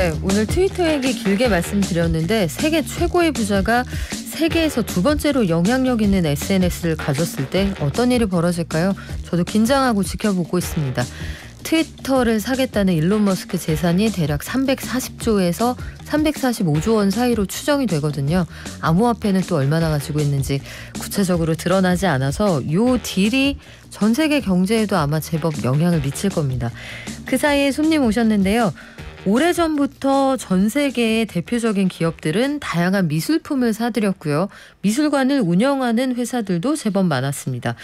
네, 오늘 트위터 얘기 길게 말씀드렸는데 세계 최고의 부자가 세계에서 두 번째로 영향력 있는 SNS를 가졌을 때 어떤 일이 벌어질까요? 저도 긴장하고 지켜보고 있습니다. 트위터를 사겠다는 일론 머스크 재산이 대략 340조에서 345조 원 사이로 추정이 되거든요. 암호화폐는 또 얼마나 가지고 있는지 구체적으로 드러나지 않아서 요 딜이 전 세계 경제에도 아마 제법 영향을 미칠 겁니다. 그 사이에 손님 오셨는데요. 오래전부터 전 세계의 대표적인 기업들은 다양한 미술품을 사들였고요. 미술관을 운영하는 회사들도 제법 많았습니다.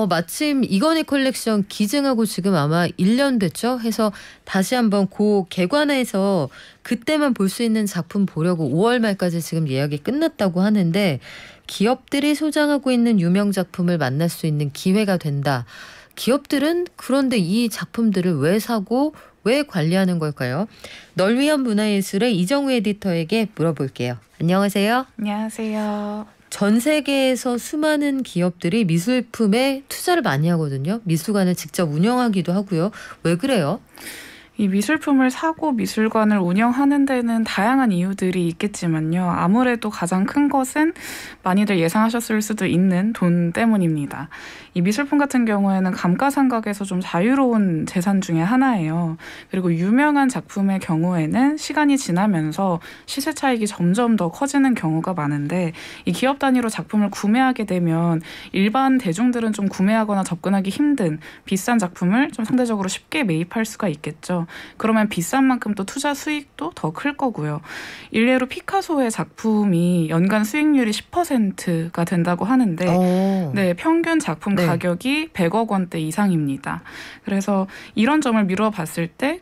마침 이건희 컬렉션 기증하고 지금 아마 1년 됐죠? 해서 다시 한번 개관해서 그때만 볼 수 있는 작품 보려고 5월 말까지 지금 예약이 끝났다고 하는데 기업들이 소장하고 있는 유명 작품을 만날 수 있는 기회가 된다. 기업들은 그런데 이 작품들을 왜 사고 왜 관리하는 걸까요? 널 위한 문화예술의 이정우 에디터에게 물어볼게요. 안녕하세요. 안녕하세요. 전 세계에서 수많은 기업들이 미술품에 투자를 많이 하거든요. 미술관을 직접 운영하기도 하고요. 왜 그래요? 이 미술품을 사고 미술관을 운영하는 데는 다양한 이유들이 있겠지만요. 아무래도 가장 큰 것은 많이들 예상하셨을 수도 있는 돈 때문입니다. 이 미술품 같은 경우에는 감가상각에서 좀 자유로운 재산 중에 하나예요. 그리고 유명한 작품의 경우에는 시간이 지나면서 시세 차익이 점점 더 커지는 경우가 많은데 이 기업 단위로 작품을 구매하게 되면 일반 대중들은 좀 구매하거나 접근하기 힘든 비싼 작품을 좀 상대적으로 쉽게 매입할 수가 있겠죠. 그러면 비싼 만큼 또 투자 수익도 더 클 거고요. 일례로 피카소의 작품이 연간 수익률이 10%가 된다고 하는데 네, 평균 작품 가격이 100억 원대 이상입니다. 그래서 이런 점을 미루어 봤을 때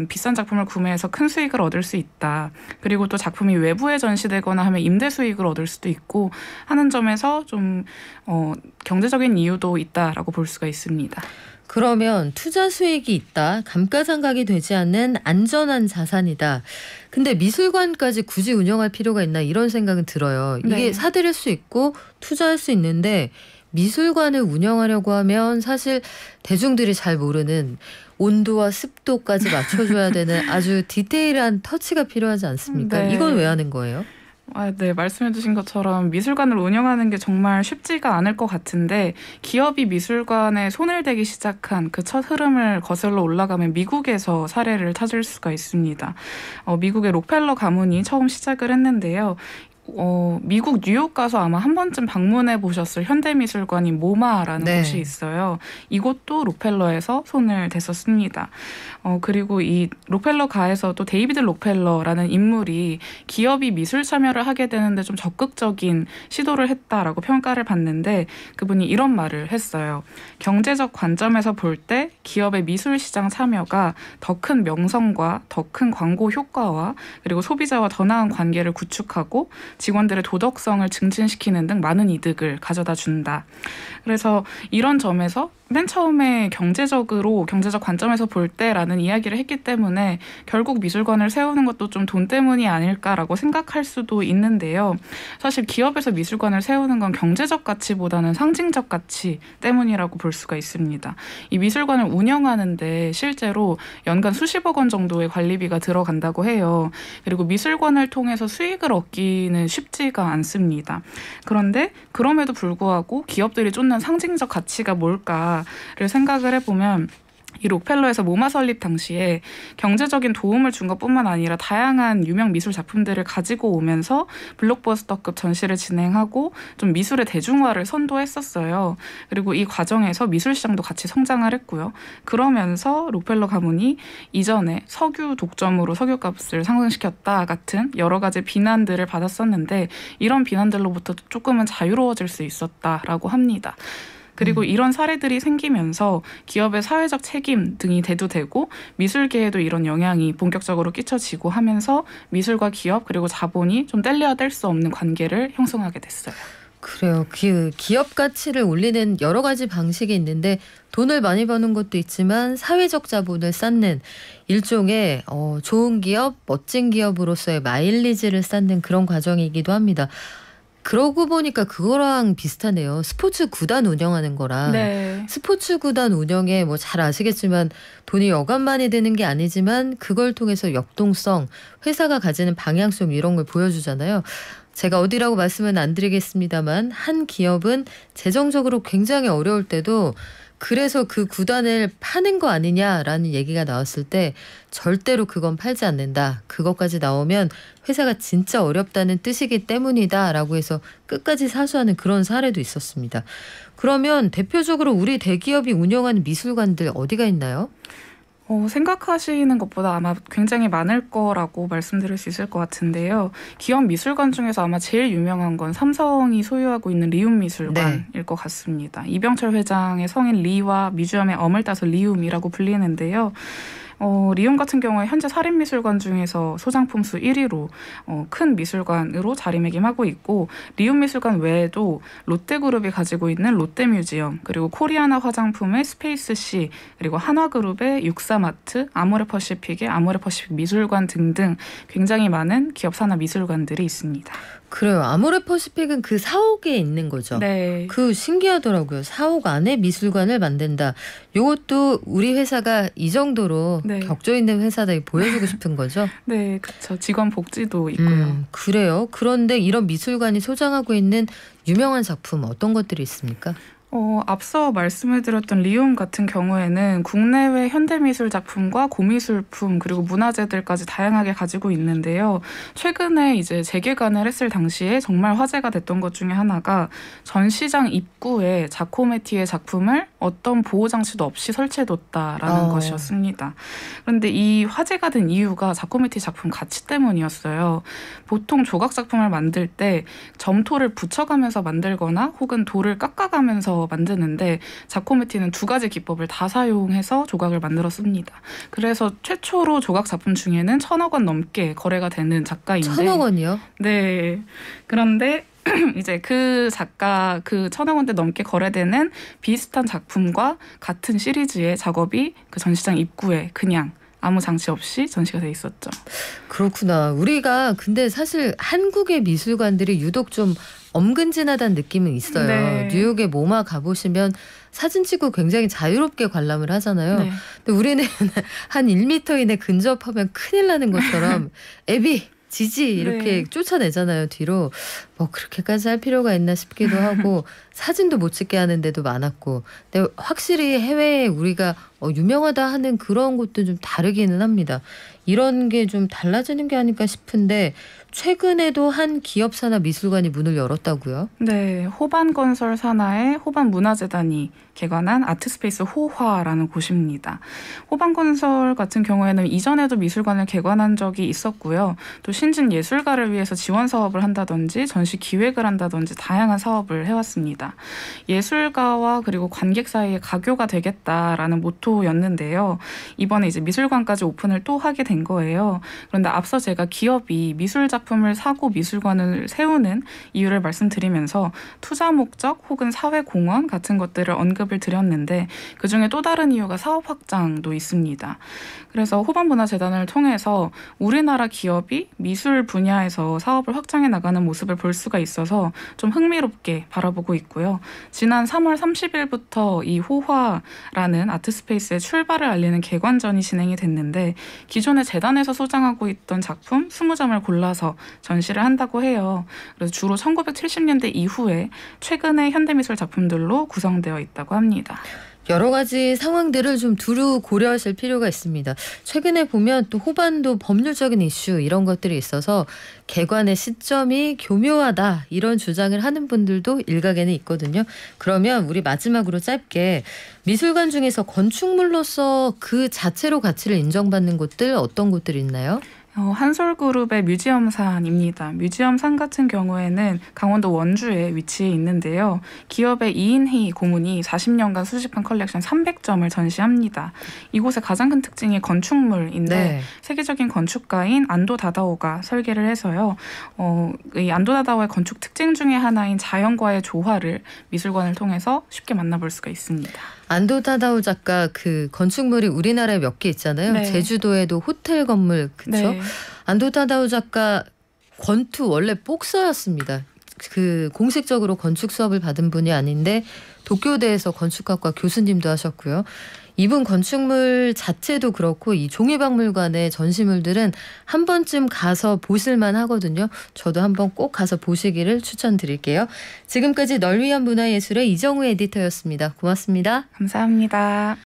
비싼 작품을 구매해서 큰 수익을 얻을 수 있다. 그리고 또 작품이 외부에 전시되거나 하면 임대 수익을 얻을 수도 있고 하는 점에서 좀 경제적인 이유도 있다라고 볼 수가 있습니다. 그러면 투자 수익이 있다. 감가상각이 되지 않는 안전한 자산이다. 근데 미술관까지 굳이 운영할 필요가 있나 이런 생각은 들어요. 이게 네. 사들일 수 있고 투자할 수 있는데 미술관을 운영하려고 하면 사실 대중들이 잘 모르는 온도와 습도까지 맞춰줘야 되는 아주 디테일한 터치가 필요하지 않습니까? 네. 이건 왜 하는 거예요? 네, 말씀해 주신 것처럼 미술관을 운영하는 게 정말 쉽지가 않을 것 같은데 기업이 미술관에 손을 대기 시작한 그 첫 흐름을 거슬러 올라가면 미국에서 사례를 찾을 수가 있습니다. 미국의 록펠러 가문이 처음 시작을 했는데요. 미국 뉴욕 가서 아마 한 번쯤 방문해 보셨을 현대미술관인 모마라는 곳이 있어요. 이곳도 록펠러에서 손을 댔었습니다. 그리고 이 록펠러가에서도 데이비드 록펠러라는 인물이 기업이 미술 참여를 하게 되는데 좀 적극적인 시도를 했다라고 평가를 받는데 그분이 이런 말을 했어요. 경제적 관점에서 볼 때 기업의 미술 시장 참여가 더 큰 명성과 더 큰 광고 효과와 그리고 소비자와 더 나은 관계를 구축하고 직원들의 도덕성을 증진시키는 등 많은 이득을 가져다 준다. 그래서 이런 점에서 맨 처음에 경제적 관점에서 볼 때라는 이야기를 했기 때문에 결국 미술관을 세우는 것도 좀 돈 때문이 아닐까라고 생각할 수도 있는데요. 사실 기업에서 미술관을 세우는 건 경제적 가치보다는 상징적 가치 때문이라고 볼 수가 있습니다. 이 미술관을 운영하는데 실제로 연간 수십억 원 정도의 관리비가 들어간다고 해요. 그리고 미술관을 통해서 수익을 얻기는 쉽지가 않습니다. 그런데 그럼에도 불구하고 기업들이 쫓는 상징적 가치가 뭘까 를 생각을 해보면 이 록펠러에서 모마 설립 당시에 경제적인 도움을 준 것뿐만 아니라 다양한 유명 미술 작품들을 가지고 오면서 블록버스터급 전시를 진행하고 좀 미술의 대중화를 선도했었어요. 그리고 이 과정에서 미술 시장도 같이 성장을 했고요. 그러면서 록펠러 가문이 이전에 석유 독점으로 석유값을 상승시켰다 같은 여러 가지 비난들을 받았었는데 이런 비난들로부터 조금은 자유로워질 수 있었다라고 합니다. 그리고 이런 사례들이 생기면서 기업의 사회적 책임 등이 대두되고 미술계에도 이런 영향이 본격적으로 끼쳐지고 하면서 미술과 기업 그리고 자본이 좀 뗄래야 뗄 수 없는 관계를 형성하게 됐어요. 그래요. 기업 가치를 올리는 여러 가지 방식이 있는데 돈을 많이 버는 것도 있지만 사회적 자본을 쌓는 일종의 좋은 기업, 멋진 기업으로서의 마일리지를 쌓는 그런 과정이기도 합니다. 그러고 보니까 그거랑 비슷하네요. 스포츠 구단 운영하는 거랑. 네. 스포츠 구단 운영에 뭐 잘 아시겠지만 돈이 여간 많이 드는 게 아니지만 그걸 통해서 역동성, 회사가 가지는 방향성 이런 걸 보여주잖아요. 제가 어디라고 말씀은 안 드리겠습니다만 한 기업은 재정적으로 굉장히 어려울 때도 그래서 그 구단을 파는 거 아니냐라는 얘기가 나왔을 때 절대로 그건 팔지 않는다. 그것까지 나오면 회사가 진짜 어렵다는 뜻이기 때문이다라고 해서 끝까지 사수하는 그런 사례도 있었습니다. 그러면 대표적으로 우리 대기업이 운영하는 미술관들 어디가 있나요? 생각하시는 것보다 아마 굉장히 많을 거라고 말씀드릴 수 있을 것 같은데요. 기업 미술관 중에서 아마 제일 유명한 건 삼성이 소유하고 있는 리움 미술관일 것 같습니다. 이병철 회장의 성인 리와 뮤지엄의 엄을 따서 리움이라고 불리는데요. 리움 같은 경우에 현재 사립미술관 중에서 소장품 수 1위로 큰 미술관으로 자리매김하고 있고, 리움 미술관 외에도 롯데그룹이 가지고 있는 롯데뮤지엄, 그리고 코리아나 화장품의 스페이스C, 그리고 한화그룹의 육사마트, 아모레퍼시픽의 아모레퍼시픽 미술관 등등 굉장히 많은 기업 산하 미술관들이 있습니다. 그래요. 아모레퍼시픽은 그 사옥에 있는 거죠. 네. 그 신기하더라고요. 사옥 안에 미술관을 만든다. 이것도 우리 회사가 이 정도로 네. 격조 있는 회사다 보여주고 싶은 거죠. 네, 그렇죠. 직원 복지도 있고요. 그래요. 그런데 이런 미술관이 소장하고 있는 유명한 작품 어떤 것들이 있습니까? 앞서 말씀해드렸던 리움 같은 경우에는 국내외 현대미술 작품과 고미술품 그리고 문화재들까지 다양하게 가지고 있는데요. 최근에 이제 재개관을 했을 당시에 정말 화제가 됐던 것 중에 하나가 전시장 입구에 자코메티의 작품을 어떤 보호장치도 없이 설치해뒀다라는 것이었습니다. 그런데 이 화제가 된 이유가 자코메티 작품 가치 때문이었어요. 보통 조각 작품을 만들 때 점토를 붙여가면서 만들거나 혹은 돌을 깎아가면서 만드는데 자코메티는 두 가지 기법을 다 사용해서 조각을 만들었습니다. 그래서 최초로 조각 작품 중에는 1,000억 원 넘게 거래가 되는 작가인데 1,000억 원이요? 네. 그런데 이제 그 작가 그 1,000억 원대 넘게 거래되는 비슷한 작품과 같은 시리즈의 작업이 그 전시장 입구에 그냥 아무 장치 없이 전시가 돼 있었죠. 그렇구나. 우리가 근데 사실 한국의 미술관들이 유독 좀 엄근진하다는 느낌은 있어요. 네. 뉴욕의 모마 가보시면 사진 찍고 굉장히 자유롭게 관람을 하잖아요. 네. 근데 우리는 한 1m 이내 근접하면 큰일 나는 것처럼 애비 지지 이렇게 네. 쫓아내잖아요. 뒤로. 뭐 그렇게까지 할 필요가 있나 싶기도 하고 사진도 못 찍게 하는 데도 많았고. 근데 확실히 해외에 우리가 유명하다 하는 그런 곳도 좀 다르기는 합니다. 이런 게 좀 달라지는 게 아닐까 싶은데 최근에도 한 기업 산하 미술관이 문을 열었다고요? 네, 호반건설 산하의 호반문화재단이 개관한 아트스페이스 호화라는 곳입니다. 호반건설 같은 경우에는 이전에도 미술관을 개관한 적이 있었고요. 또 신진 예술가를 위해서 지원 사업을 한다든지 전시 기획을 한다든지 다양한 사업을 해왔습니다. 예술가와 그리고 관객 사이의 가교가 되겠다라는 모토였는데요. 이번에 이제 미술관까지 오픈을 또 하게 된 거예요. 그런데 앞서 제가 기업이 미술 작품을 사고 미술관을 세우는 이유를 말씀드리면서 투자 목적 혹은 사회 공헌 같은 것들을 언급을 드렸는데 그중에 또 다른 이유가 사업 확장도 있습니다. 그래서 호반문화재단을 통해서 우리나라 기업이 미술 분야에서 사업을 확장해 나가는 모습을 볼 수가 있어서 좀 흥미롭게 바라보고 있고요. 지난 3월 30일부터 이 호화라는 아트스페이스의 출발을 알리는 개관전이 진행이 됐는데 기존에 재단에서 소장하고 있던 작품 20점을 골라서 전시를 한다고 해요. 그래서 주로 1970년대 이후에 최근의 현대미술 작품들로 구성되어 있다고 합니다. 여러 가지 상황들을 좀 두루 고려하실 필요가 있습니다. 최근에 보면 또 호반도 법률적인 이슈 이런 것들이 있어서 개관의 시점이 교묘하다 이런 주장을 하는 분들도 일각에는 있거든요. 그러면 우리 마지막으로 짧게 미술관 중에서 건축물로서 그 자체로 가치를 인정받는 곳들 어떤 곳들이 있나요? 한솔그룹의 뮤지엄산입니다. 뮤지엄산 같은 경우에는 강원도 원주에 위치해 있는데요. 기업의 이인희 고문이 40년간 수집한 컬렉션 300점을 전시합니다. 이곳의 가장 큰 특징이 건축물인데 네. 세계적인 건축가인 안도 다다오가 설계를 해서요. 이 안도 다다오의 건축 특징 중에 하나인 자연과의 조화를 미술관을 통해서 쉽게 만나볼 수가 있습니다. 안도 타다오 작가 그 건축물이 우리나라에 몇 개 있잖아요. 네. 제주도에도 호텔 건물 그렇죠? 네. 안도 타다오 작가 권투 원래 복서였습니다. 그 공식적으로 건축 수업을 받은 분이 아닌데 도쿄대에서 건축학과 교수님도 하셨고요. 이분 건축물 자체도 그렇고 이 종이박물관의 전시물들은 한 번쯤 가서 보실만 하거든요. 저도 한번 꼭 가서 보시기를 추천드릴게요. 지금까지 널 위한 문화예술의 이정우 에디터였습니다. 고맙습니다. 감사합니다.